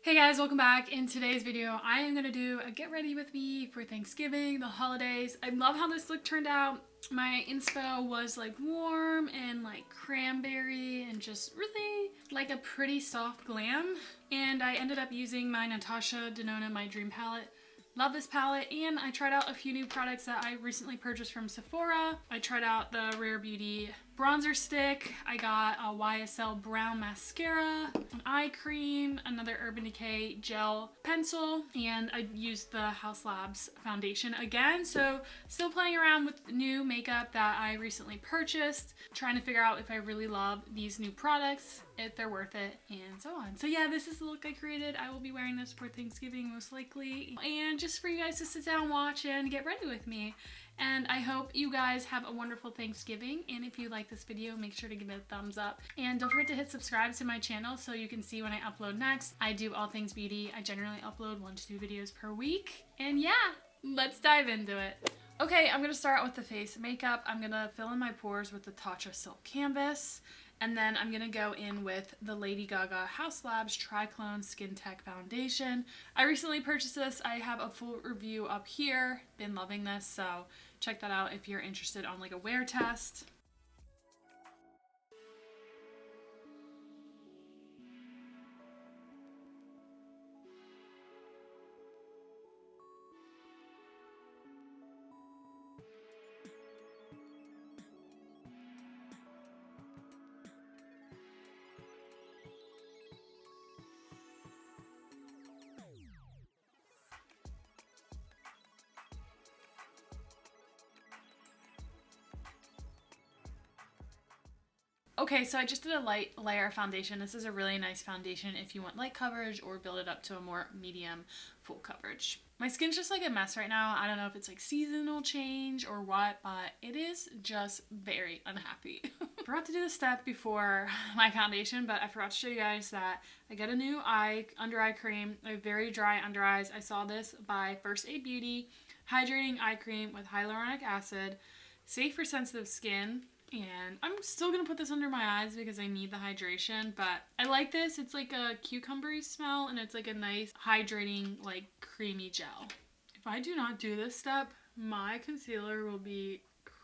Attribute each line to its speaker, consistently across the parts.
Speaker 1: Hey guys, welcome back. In today's video, I am going to do a get ready with me for Thanksgiving, the holidays. I love how this look turned out. My inspo was like warm and like cranberry and just really like a pretty soft glam. And I ended up using my Natasha Denona My Dream palette. Love this palette, and I tried out a few new products that I recently purchased from Sephora. I tried out the Rare Beauty bronzer stick. I got a YSL brown mascara, an eye cream, another Urban Decay gel pencil, and I used the Haus Labs foundation again. So still playing around with new makeup that I recently purchased, trying to figure out if I really love these new products, if they're worth it, and so on. So yeah, this is the look I created. I will be wearing this for Thanksgiving most likely, and just for you guys to sit down, watch, and get ready with me. And I hope you guys have a wonderful Thanksgiving, and if you like this video, make sure to give it a thumbs up. And don't forget to hit subscribe to my channel so you can see when I upload next. I do all things beauty. I generally upload 1 to 2 videos per week. And yeah, let's dive into it. Okay, I'm going to start out with the face makeup. I'm going to fill in my pores with the Tatcha Silk Canvas. And then I'm going to go in with the Lady Gaga Haus Labs Triclone Skin Tech Foundation. I recently purchased this. I have a full review up here. Been loving this, so check that out if you're interested on like a wear test. Okay, so I just did a light layer of foundation. This is a really nice foundation if you want light coverage or build it up to a more medium full coverage. My skin's just like a mess right now. I don't know if it's like seasonal change or what, but it is just very unhappy. I forgot to do the step before my foundation, but I forgot to show you guys that I got a new under eye cream. I have very dry under eyes. I saw this by First Aid Beauty Hydrating Eye Cream with Hyaluronic Acid, safe for sensitive skin. And I'm still going to put this under my eyes because I need the hydration, but I like this. It's like a cucumbery smell, and it's like a nice hydrating, like creamy gel. If I do not do this step, my concealer will be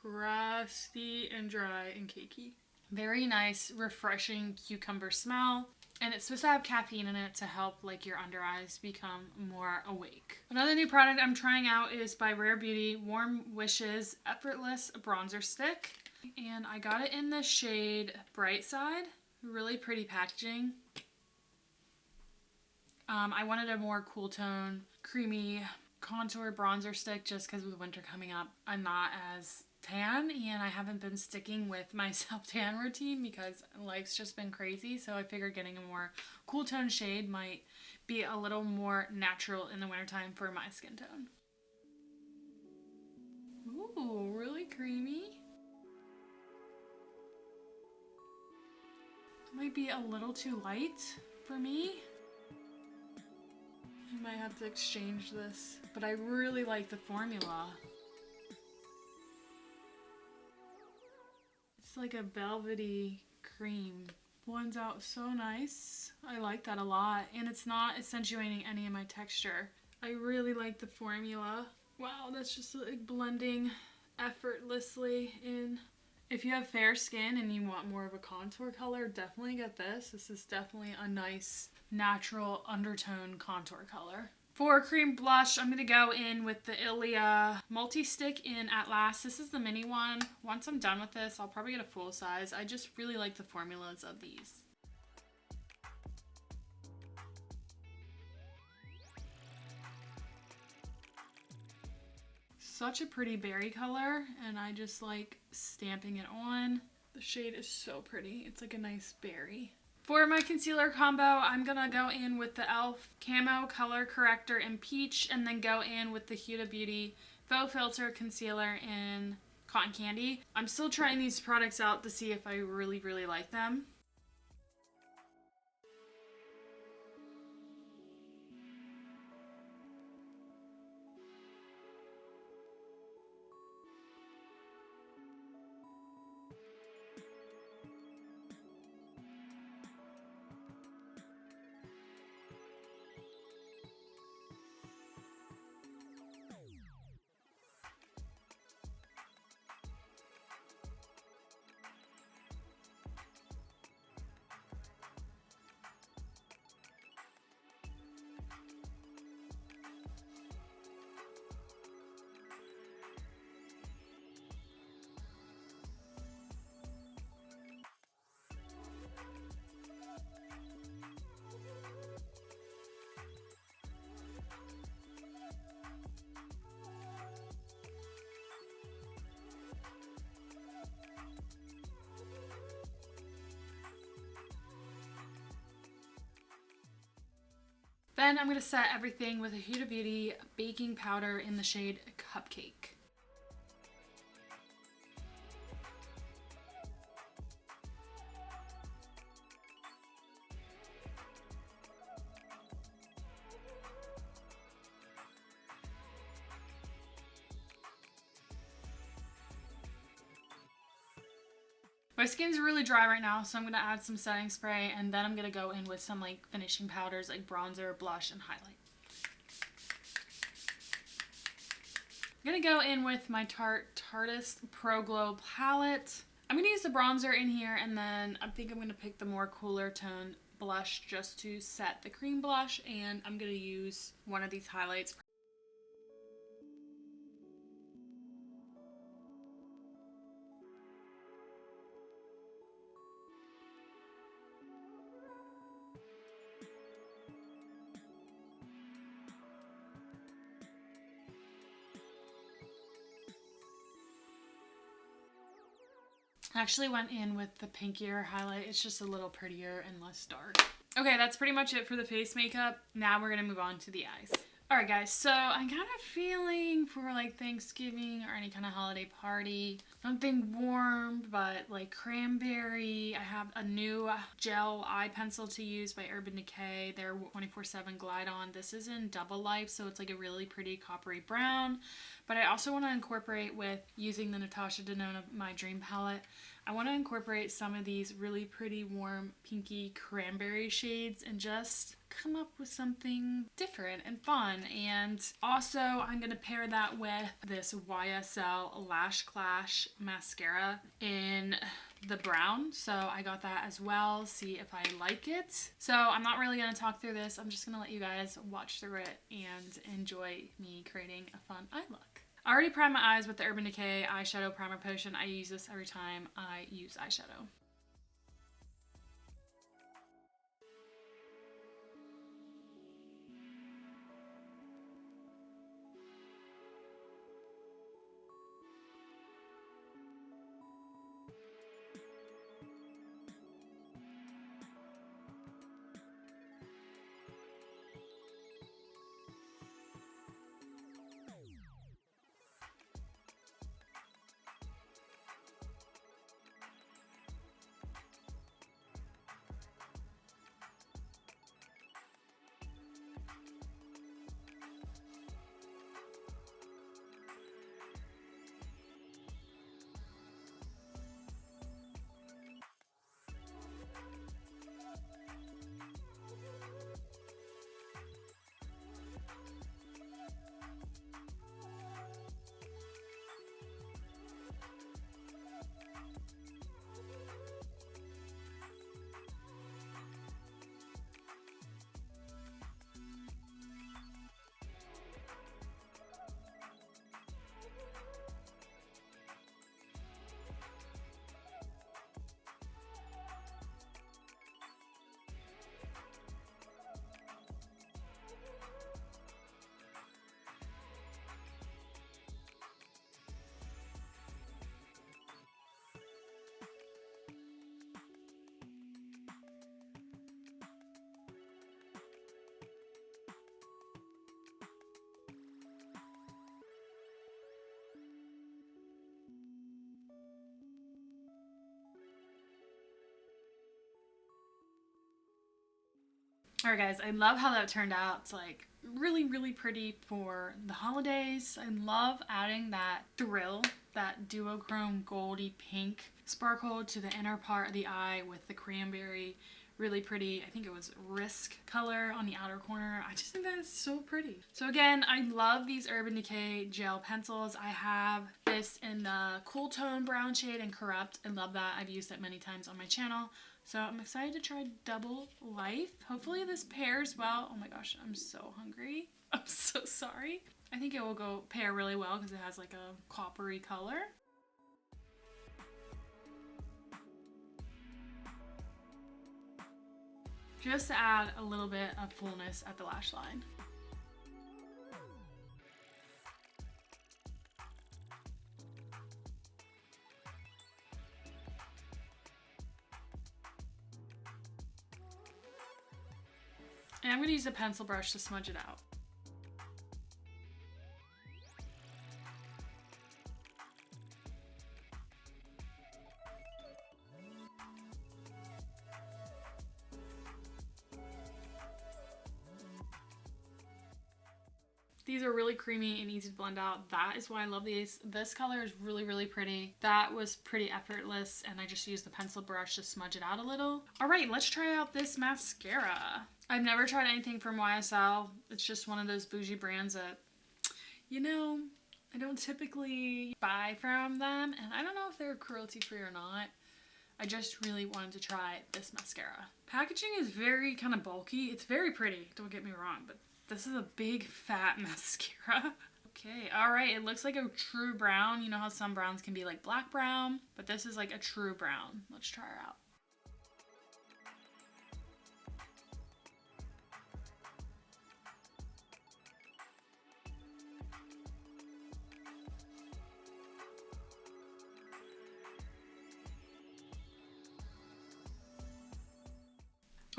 Speaker 1: crusty and dry and cakey. Very nice, refreshing cucumber smell. And it's supposed to have caffeine in it to help like your under eyes become more awake. Another new product I'm trying out is by Rare Beauty Warm Wishes Effortless Bronzer Stick. And I got it in the shade Bright Side. Really pretty packaging. I wanted a more cool tone, creamy contour bronzer stick just because with winter coming up, I'm not as tan and I haven't been sticking with my self-tan routine because life's just been crazy. So I figured getting a more cool tone shade might be a little more natural in the wintertime for my skin tone. Ooh, really creamy. Might be a little too light for me. I might have to exchange this, but I really like the formula. It's like a velvety cream. Blends out so nice. I like that a lot, and it's not accentuating any of my texture. I really like the formula. Wow, that's just like blending effortlessly in. If you have fair skin and you want more of a contour color, definitely get this. This is definitely a nice natural undertone contour color. For cream blush, I'm going to go in with the Ilia multi-stick in At Last. This is the mini one. Once I'm done with this, I'll probably get a full size. I just really like the formulas of these. Such a pretty berry color, and I just like stamping it on. The shade is so pretty. It's like a nice berry. For my concealer combo, I'm gonna go in with the e.l.f. Camo Color Corrector in Peach, and then go in with the Huda Beauty Faux Filter Concealer in Cotton Candy. I'm still trying these products out to see if I really like them. Then I'm going to set everything with a Huda Beauty baking powder in the shade Cupcake. My skin's really dry right now, so I'm going to add some setting spray, and then I'm going to go in with some like finishing powders like bronzer, blush, and highlight. I'm going to go in with my Tarteist Pro Glow palette. I'm going to use the bronzer in here, and then I think I'm going to pick the more cooler tone blush just to set the cream blush, and I'm going to use one of these highlights. I actually went in with the pinkier highlight. It's just a little prettier and less dark. Okay, that's pretty much it for the face makeup. Now we're gonna move on to the eyes. Alright guys, so I'm kind of feeling for like Thanksgiving or any kind of holiday party, something warm but like cranberry. I have a new gel eye pencil to use by Urban Decay. Their 24/7 Glide On. This is in Double Life, so it's like a really pretty coppery brown. But I also want to incorporate with using the Natasha Denona My Dream palette. I want to incorporate some of these really pretty warm pinky cranberry shades and just come up with something different and fun. And also I'm going to pair that with this YSL Lash Clash mascara in the brown. So I got that as well. See if I like it. So I'm not really going to talk through this. I'm just going to let you guys watch through it and enjoy me creating a fun eye look. I already primed my eyes with the Urban Decay eyeshadow primer potion. I use this every time I use eyeshadow. Alright guys, I love how that turned out. It's like really, really pretty for the holidays. I love adding that thrill, that duochrome goldy pink sparkle to the inner part of the eye with the cranberry. Really pretty. I think it was Risk color on the outer corner. I just think that is so pretty. So again, I love these Urban Decay gel pencils. I have this in the Cool Tone brown shade and Corrupt. I love that. I've used it many times on my channel. So I'm excited to try Double Life. Hopefully this pairs well. Oh my gosh, I'm so hungry. I'm so sorry. I think it will go pair really well because it has like a coppery color. Just to add a little bit of fullness at the lash line. And I'm going to use a pencil brush to smudge it out. These are really creamy and easy to blend out. That is why I love these. This color is really, really pretty. That was pretty effortless, and I just used the pencil brush to smudge it out a little. All right, let's try out this mascara. I've never tried anything from YSL. It's just one of those bougie brands that, you know, I don't typically buy from them, and I don't know if they're cruelty-free or not. I just really wanted to try this mascara. Packaging is very kind of bulky. It's very pretty, don't get me wrong, but this is a big fat mascara. Okay, all right, it looks like a true brown. You know how some browns can be like black brown, but this is like a true brown. Let's try her out.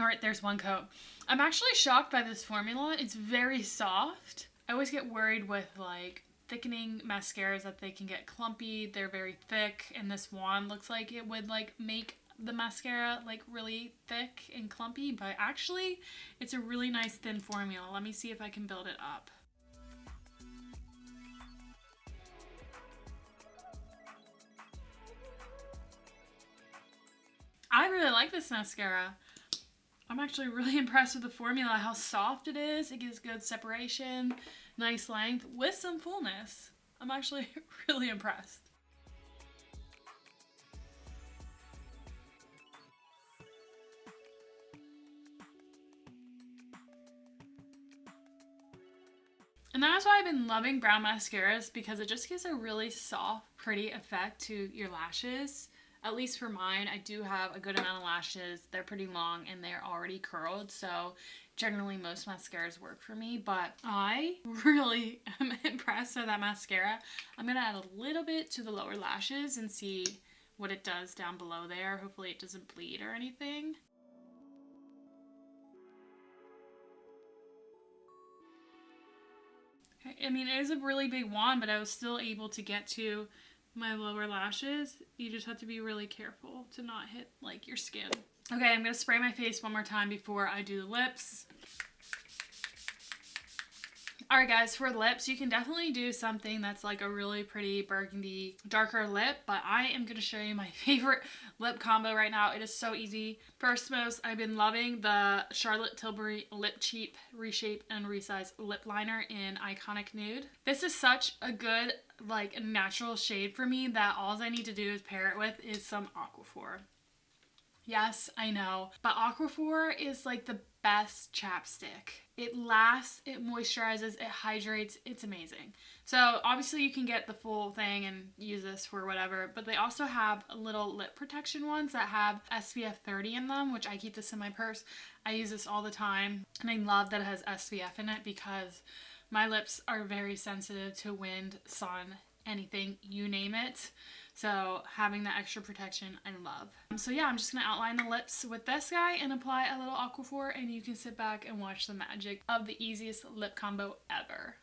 Speaker 1: All right, there's one coat. I'm actually shocked by this formula. It's very soft. I always get worried with like thickening mascaras that they can get clumpy. They're very thick, and this wand looks like it would like make the mascara like really thick and clumpy, but actually it's a really nice thin formula. Let me see if I can build it up. I really like this mascara. I'm actually really impressed with the formula, how soft it is. It gives good separation, nice length with some fullness. I'm actually really impressed. And that's why I've been loving brown mascaras, because it just gives a really soft, pretty effect to your lashes. At least for mine, I do have a good amount of lashes. They're pretty long and they're already curled, so generally most mascaras work for me, but I really am impressed with that mascara. I'm going to add a little bit to the lower lashes and see what it does down below there. Hopefully it doesn't bleed or anything. I mean, it is a really big wand, but I was still able to get to my lower lashes. You just have to be really careful to not hit like your skin. Okay, I'm gonna spray my face one more time before I do the lips. Alright guys, for lips, you can definitely do something that's like a really pretty burgundy, darker lip, but I am going to show you my favorite lip combo right now. It is so easy. First most, I've been loving the Charlotte Tilbury Lip Cheap Reshape and Resize Lip Liner in Iconic Nude. This is such a good, like, natural shade for me that all I need to do is pair it with is some Aquaphor. Yes, I know, but Aquaphor is like the best chapstick. It lasts, it moisturizes, it hydrates, it's amazing. So obviously you can get the full thing and use this for whatever, but they also have little lip protection ones that have SPF 30 in them, which I keep this in my purse. I use this all the time, and I love that it has SPF in it because my lips are very sensitive to wind, sun, anything, you name it. So having that extra protection, I love. So yeah, I'm just going to outline the lips with this guy and apply a little Aquaphor, and you can sit back and watch the magic of the easiest lip combo ever.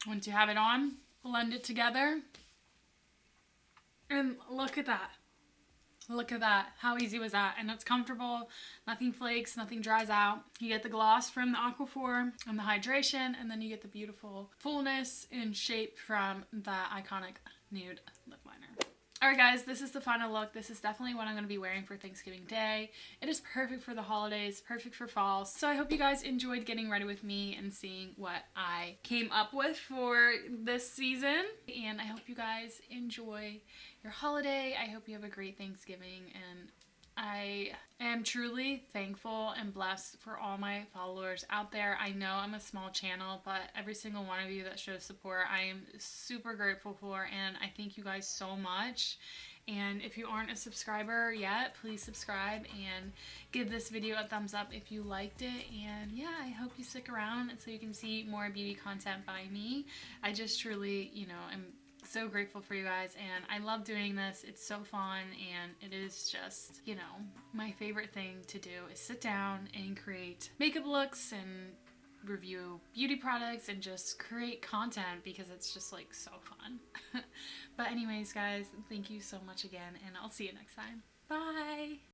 Speaker 1: Once you have it on, blend it together. And look at that. Look at that. How easy was that? And it's comfortable. Nothing flakes, nothing dries out. You get the gloss from the Aquaphor and the hydration, and then you get the beautiful fullness and shape from the Iconic Nude Lip Liner. Alright guys, this is the final look. This is definitely what I'm going to be wearing for Thanksgiving Day. It is perfect for the holidays, perfect for fall. So I hope you guys enjoyed getting ready with me and seeing what I came up with for this season. And I hope you guys enjoy your holiday. I hope you have a great Thanksgiving, and I am truly thankful and blessed for all my followers out there. I know I'm a small channel, but every single one of you that shows support, I am super grateful for, and I thank you guys so much. And if you aren't a subscriber yet, please subscribe and give this video a thumbs up if you liked it. And yeah, I hope you stick around so you can see more beauty content by me. I just truly, you know, am so grateful for you guys, and I love doing this. It's so fun, and it is just, you know, my favorite thing to do is sit down and create makeup looks and review beauty products and just create content because it's just like so fun. But anyways, guys, thank you so much again, and I'll see you next time. Bye!